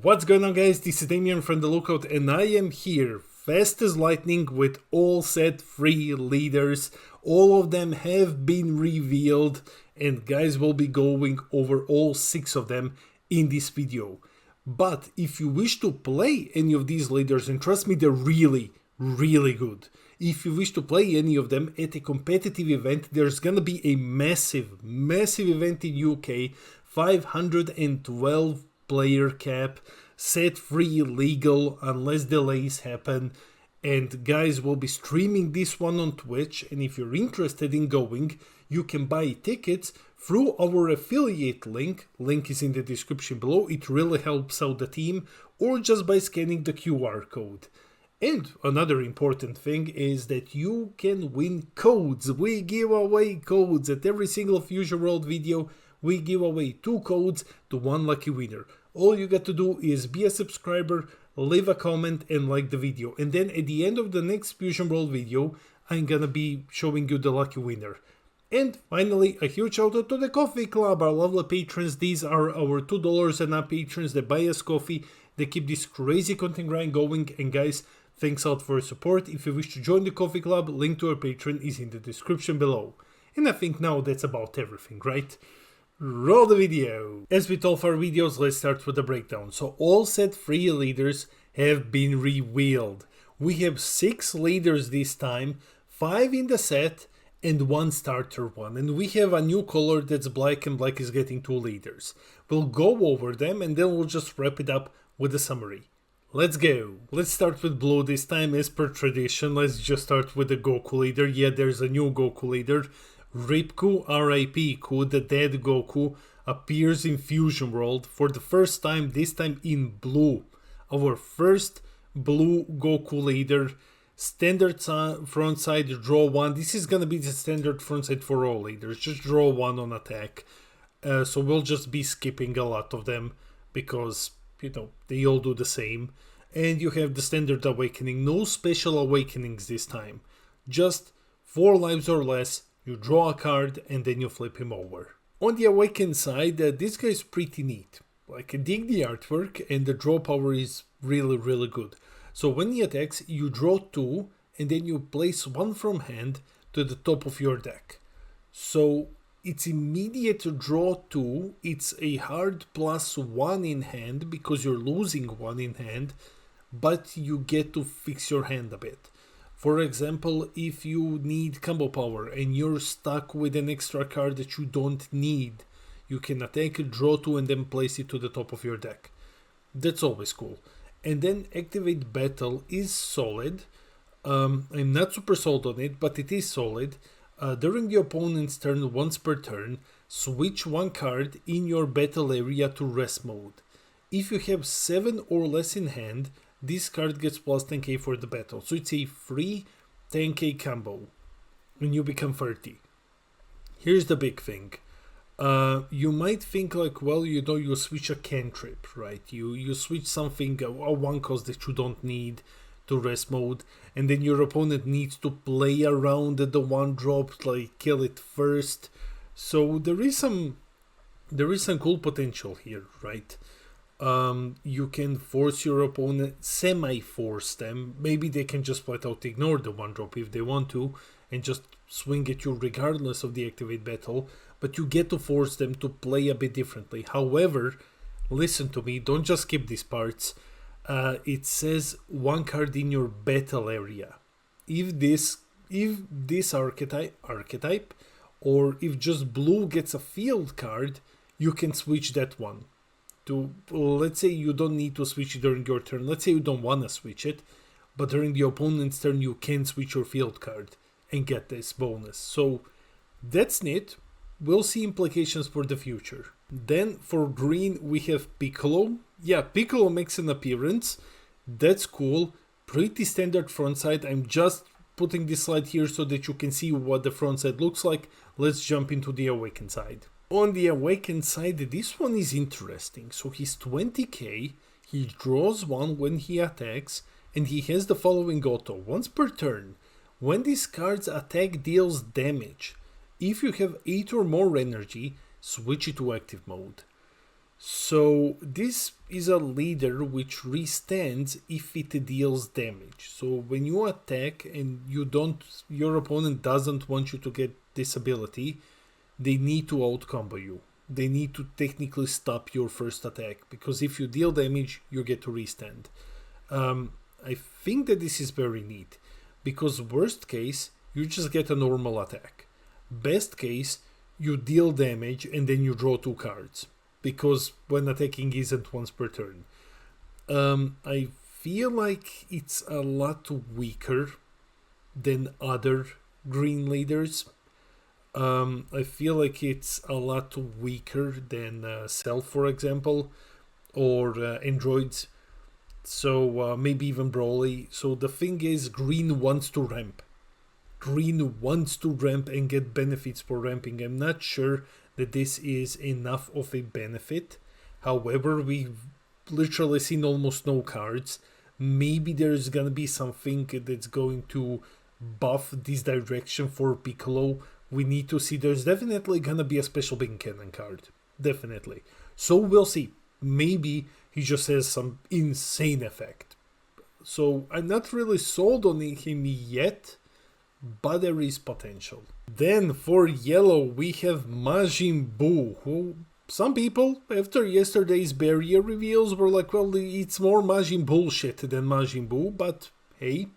What's going on, guys? This is Demian from the Lookout and I am here fast as lightning with all set 3 leaders. All of them have been revealed and guys will be going over all 6 of them in this video. But if you wish to play any of these leaders, and trust me, they're really good. If you wish to play any of them at a competitive event, there's gonna be a massive event in UK, 512 player cap, set free legal unless delays happen, and guys will be streaming this one on Twitch. And if you're interested in going, you can buy tickets through our affiliate link is in the description below. It really helps out the team, or just by scanning the QR code. And another important thing is that you can win codes. We give away codes at every single Fusion World video. We give away 2 codes to 1 lucky winner. All you got to do is be a subscriber, leave a comment and like the video. And then at the end of the next Fusion World video, I'm gonna be showing you the lucky winner. And finally, a huge shout out to the Coffee Club, our lovely patrons. These are our $2 and up patrons that buy us coffee. They keep this crazy content grind going. And guys, thanks out for your support. If you wish to join the Coffee Club, link to our Patreon is in the description below. And I think now that's about everything, right? Roll the video! As with all of our videos, let's start with the breakdown. So all set 3 leaders have been revealed. We have 6 leaders this time, 5 in the set and 1 starter one. And we have a new color that's black, and black is getting 2 leaders. We'll go over them and then we'll just wrap it up with a summary. Let's go! Let's start with blue this time as per tradition. Let's just start with the Goku leader. Yeah, there's a new Goku leader. Ripku, RIP, the dead Goku, appears in Fusion World for the first time, this time in blue. Our first blue Goku leader. Standard front side, draw 1. This is gonna be the standard front side for all leaders. Just draw 1 on attack. So we'll just be skipping a lot of them because, you know, they all do the same. And you have the standard awakening. No special awakenings this time. Just 4 lives or less. You draw a card and then you flip him over. On the awakened side, this guy is pretty neat. Like, I dig the artwork and the draw power is really good. So when he attacks, you draw 2 and then you place 1 from hand to the top of your deck. So it's immediate to draw 2. It's a hard +1 in hand because you're losing 1 in hand, but you get to fix your hand a bit. For example, if you need combo power and you're stuck with an extra card that you don't need, you can attack, draw 2 and then place it to the top of your deck. That's always cool. And then activate battle is solid. I'm not super sold on it, but it is solid. During the opponent's turn, once per turn, switch 1 card in your battle area to rest mode. If you have 7 or less in hand, this card gets plus 10k for the battle. So it's a free 10k combo when you become 30. Here's the big thing. You might think like, well, you know, you switch a cantrip, right? You switch something, a 1 cost that you don't need to rest mode. And then your opponent needs to play around at the 1 drop, like kill it first. So there is some cool potential here, right? You can force your opponent, semi-force them. Maybe they can just flat out ignore the 1 drop if they want to and just swing at you regardless of the activate battle, but you get to force them to play a bit differently. However, listen to me, don't just skip these parts. It says 1 card in your battle area. If this archetype or if just blue gets a field card, you can switch that one. Let's say you don't need to switch it during your turn. Let's say you don't want to switch it, but during the opponent's turn you can switch your field card and get this bonus. So that's neat. We'll see implications for the future. Then for green we have Piccolo. Yeah, Piccolo makes an appearance. That's cool. Pretty standard front side. I'm just putting this slide here so that you can see what the front side looks like. Let's jump into the awakened side. On the awakened side, this one is interesting. So he's 20k, he draws 1 when he attacks, and he has the following auto. Once per turn, when this card's attack deals damage, if you have 8 or more energy, switch it to active mode. So this is a leader which restands if it deals damage. So when you attack and your opponent doesn't want you to get this ability, they need to outcombo you. They need to technically stop your first attack, because if you deal damage, you get to restand. I think that this is very neat, because worst case, you just get a normal attack. Best case, you deal damage and then you draw 2 cards, because when attacking isn't once per turn. I feel like it's a lot weaker than other green leaders. I feel like it's a lot weaker than Cell, for example, or Androids. So maybe even Broly. So the thing is, green wants to ramp. Green wants to ramp and get benefits for ramping. I'm not sure that this is enough of a benefit. However, we've literally seen almost no cards. Maybe there's gonna be something that's going to buff this direction for Piccolo. We need to see. There's definitely gonna be a special beam cannon card. Definitely. So we'll see. Maybe he just has some insane effect. So I'm not really sold on him yet, but there is potential. Then for yellow we have Majin Buu, who some people after yesterday's barrier reveals were like, well, it's more Majin bullshit than Majin Buu, but hey,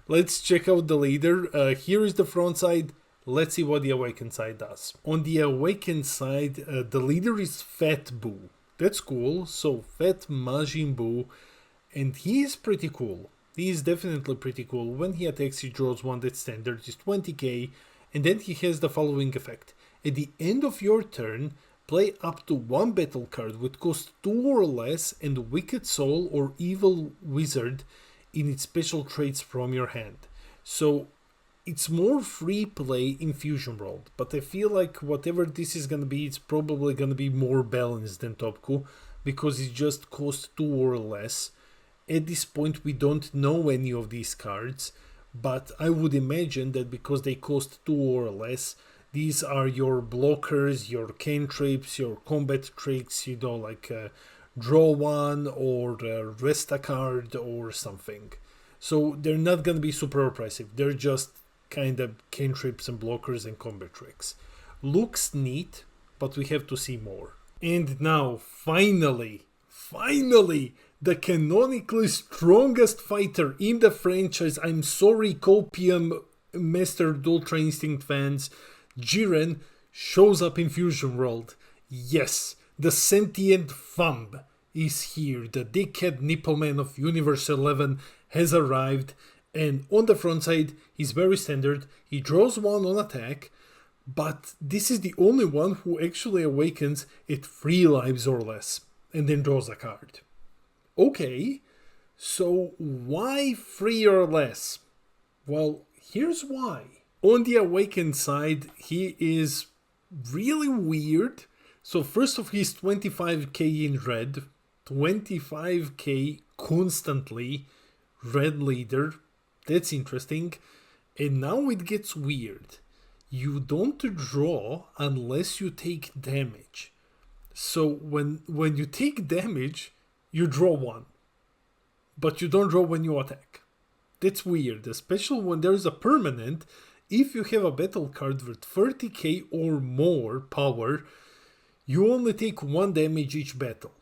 let's check out the leader. Here is the front side. Let's see what the awakened side does. On the awakened side, the leader is Fat Buu. That's cool. So Fat Majin Buu, and he is pretty cool. He is definitely pretty cool. When he attacks, he draws 1 that's standard, is 20k, and then he has the following effect. At the end of your turn, play up to 1 battle card with cost 2 or less and Wicked Soul or Evil Wizard in its special traits from your hand. So it's more free play in Fusion World, but I feel like whatever this is gonna be, it's probably gonna be more balanced than Topku, because it just costs 2 or less. At this point we don't know any of these cards, but I would imagine that because they cost 2 or less, these are your blockers, your cantrips, your combat tricks, you know, like draw 1 or rest a card or something. So they're not gonna be super oppressive, they're just kind of cantrips and blockers and combat tricks. Looks neat, but we have to see more. And now, finally, the canonically strongest fighter in the franchise. I'm sorry, Copium Mastered Ultra Instinct fans. Jiren shows up in Fusion World. Yes, the sentient thumb is here. The dickhead nippleman of Universe 11 has arrived. And on the front side, he's very standard. He draws 1 on attack. But this is the only one who actually awakens at 3 lives or less. And then draws a card. Okay, so why 3 or less? Well, here's why. On the awakened side, he is really weird. So first off, he's 25k in red, 25k constantly, red leader. That's interesting. And now it gets weird. You don't draw unless you take damage. So when you take damage, you draw 1, but you don't draw when you attack. That's weird, especially when there's a permanent. If you have a battle card with 30k or more power, you only take 1 damage each battle.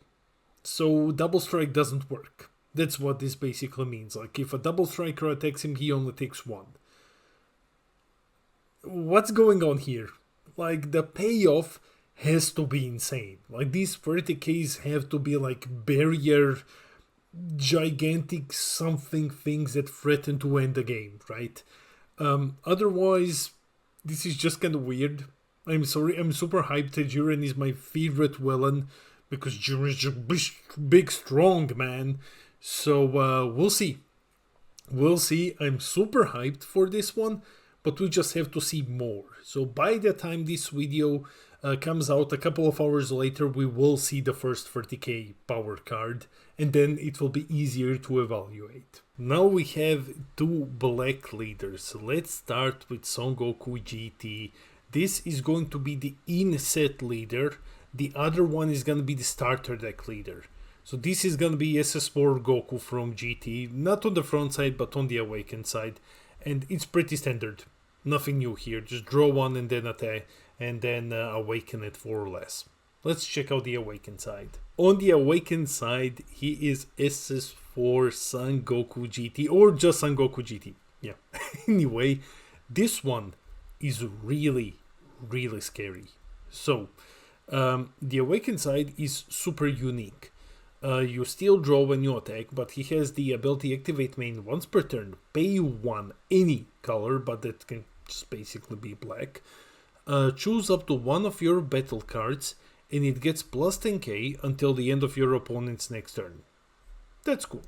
So double strike doesn't work. That's what this basically means. Like if a double striker attacks him, he only takes 1. What's going on here? Like the payoff has to be insane. Like these 30ks have to be like barrier, gigantic something things that threaten to end the game, right? Otherwise, this is just kind of weird. I'm sorry, I'm super hyped. Jiren is my favorite villain because Jiren is just big, strong man. So we'll see. We'll see. I'm super hyped for this one, but we just have to see more. So by the time this video comes out a couple of hours later, we will see the first 30k power card, and then it will be easier to evaluate. Now we have 2 black leaders. Let's start with Son Goku GT. This is going to be the in-set leader. The other one is gonna be the starter deck leader. So this is gonna be SS4 Goku from GT, not on the front side but on the awakened side, and it's pretty standard. Nothing new here. Just draw one and then attack, and then awaken it 4 or less. Let's check out the awakened side. On the awakened side, he is SS4 Son Goku GT, or just Son Goku GT. Yeah. Anyway, this one is really, really scary. So, the awakened side is super unique. You still draw when you attack, but he has the ability activate main once per turn, pay 1 any color, but that can just basically be black. Choose up to one of your battle cards, and it gets plus 10k until the end of your opponent's next turn. That's cool.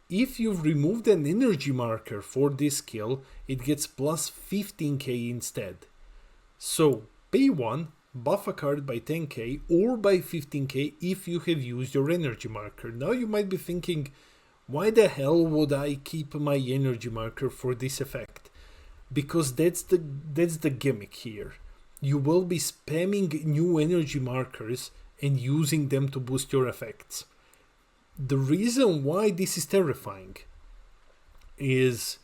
If you've removed an energy marker for this skill, it gets plus 15k instead. So, pay 1, buff a card by 10k or by 15k if you have used your energy marker. Now you might be thinking, why the hell would I keep my energy marker for this effect? Because that's the gimmick here. You will be spamming new energy markers and using them to boost your effects. The reason why this is terrifying is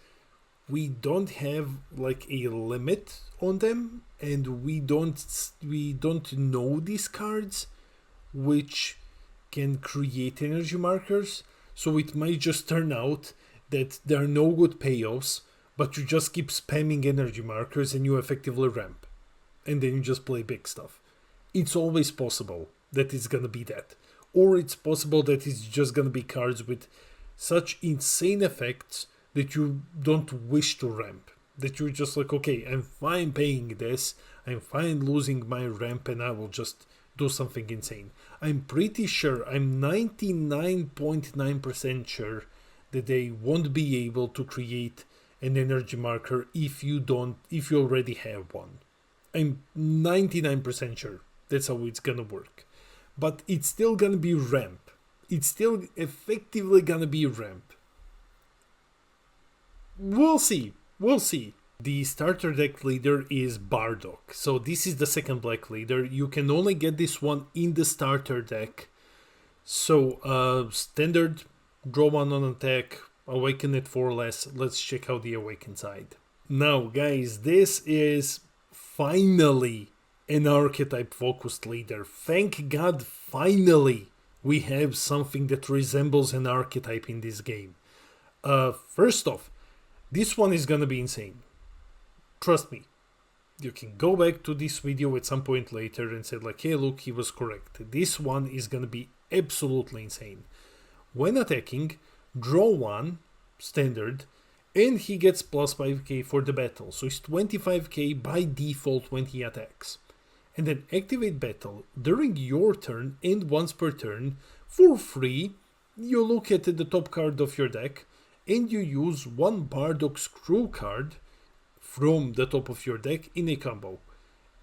we don't have like a limit on them, and we don't know these cards which can create energy markers. So it might just turn out that there are no good payoffs, but you just keep spamming energy markers and you effectively ramp, and then you just play big stuff. It's always possible that it's gonna be that, or it's possible that it's just gonna be cards with such insane effects that you don't wish to ramp, that you're just like, okay, I'm fine paying this, I'm fine losing my ramp, and I will just do something insane. I'm pretty sure, I'm 99.9% sure that they won't be able to create an energy marker if you already have one. I'm 99% sure that's how it's gonna work. But it's still gonna be ramp. It's still effectively gonna be ramp. We'll see. The starter deck leader is Bardock. So this is the second black leader. You can only get this one in the starter deck. So standard, draw one on attack, awaken it 4 less. Let's check out the awakened side. Now guys, this is finally an archetype focused leader. Thank God, finally we have something that resembles an archetype in this game. First off, this one is gonna be insane. Trust me. You can go back to this video at some point later and say like, hey look, he was correct. This one is gonna be absolutely insane. When attacking, draw one, standard, and he gets plus 5k for the battle. So it's 25k by default when he attacks. And then activate battle during your turn and once per turn for free. You look at the top card of your deck and you use one Bardock Screw card from the top of your deck in a combo.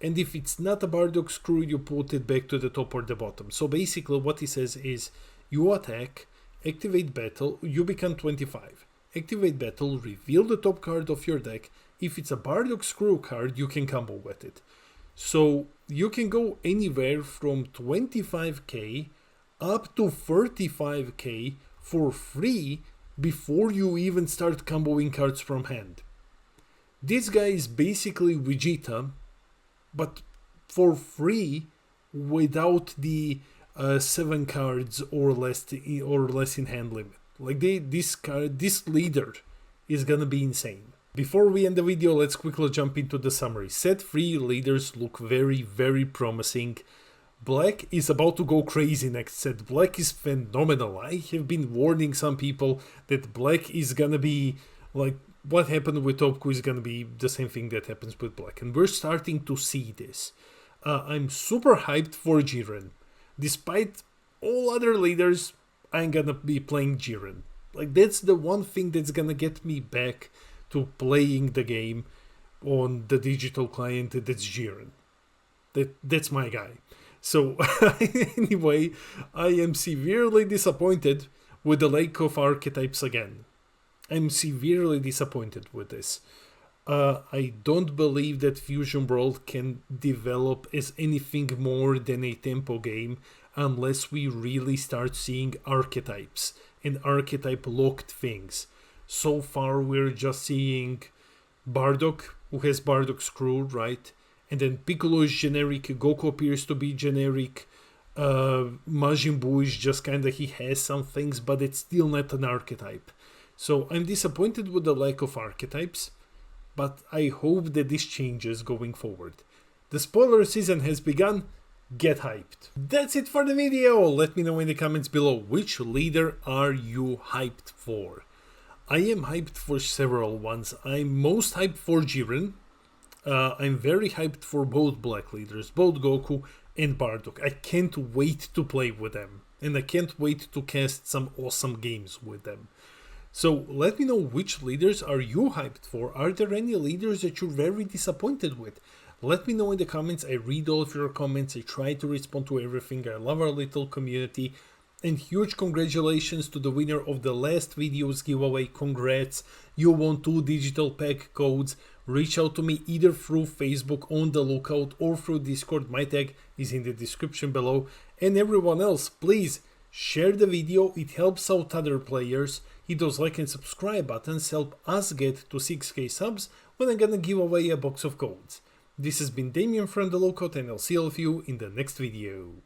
And if it's not a Bardock Screw, you put it back to the top or the bottom. So basically what he says is you attack, activate battle, you become 25. Activate battle, reveal the top card of your deck. If it's a Bardock Screw card, you can combo with it. So you can go anywhere from 25k up to 35k for free before you even start comboing cards from hand. This guy is basically Vegeta, but for free without the 7 cards or less in hand limit. Like this leader is gonna be insane. Before we end the video, let's quickly jump into the summary. Set 3 leaders look very, very promising. Black is about to go crazy next set. Black is phenomenal. I have been warning some people that Black is gonna be like what happened with Goku is gonna be the same thing that happens with Black, and we're starting to see this. I'm super hyped for Jiren. Despite all other leaders, I'm gonna be playing Jiren. Like that's the one thing that's gonna get me back to playing the game on the digital client. That's Jiren. That's my guy. So anyway, I am severely disappointed with the lack of archetypes again. I'm severely disappointed with this. I don't believe that Fusion World can develop as anything more than a tempo game unless we really start seeing archetypes and archetype locked things. So far we're just seeing Bardock, who has Bardock screwed, right? And then Piccolo is generic, Goku appears to be generic, Majin Buu is just kinda, he has some things, but it's still not an archetype. So I'm disappointed with the lack of archetypes, but I hope that this changes going forward. The spoiler season has begun, get hyped. That's it for the video. Let me know in the comments below, which leader are you hyped for? I am hyped for several ones. I'm most hyped for Jiren. I'm very hyped for both black leaders, both Goku and Bardock. I can't wait to play with them, and I can't wait to cast some awesome games with them. So let me know, which leaders are you hyped for? Are there any leaders that you're very disappointed with? Let me know in the comments. I read all of your comments. I try to respond to everything. I love our little community. And huge congratulations to the winner of the last video's giveaway. Congrats, you won 2 digital pack codes. Reach out to me either through Facebook on the lookout or through Discord. My tag is in the description below. And everyone else, please share the video. It helps out other players. Hit those like and subscribe buttons help us get to 6k subs when I'm gonna give away a box of codes. This has been Demian from the lookout, and I'll see all of you in the next video.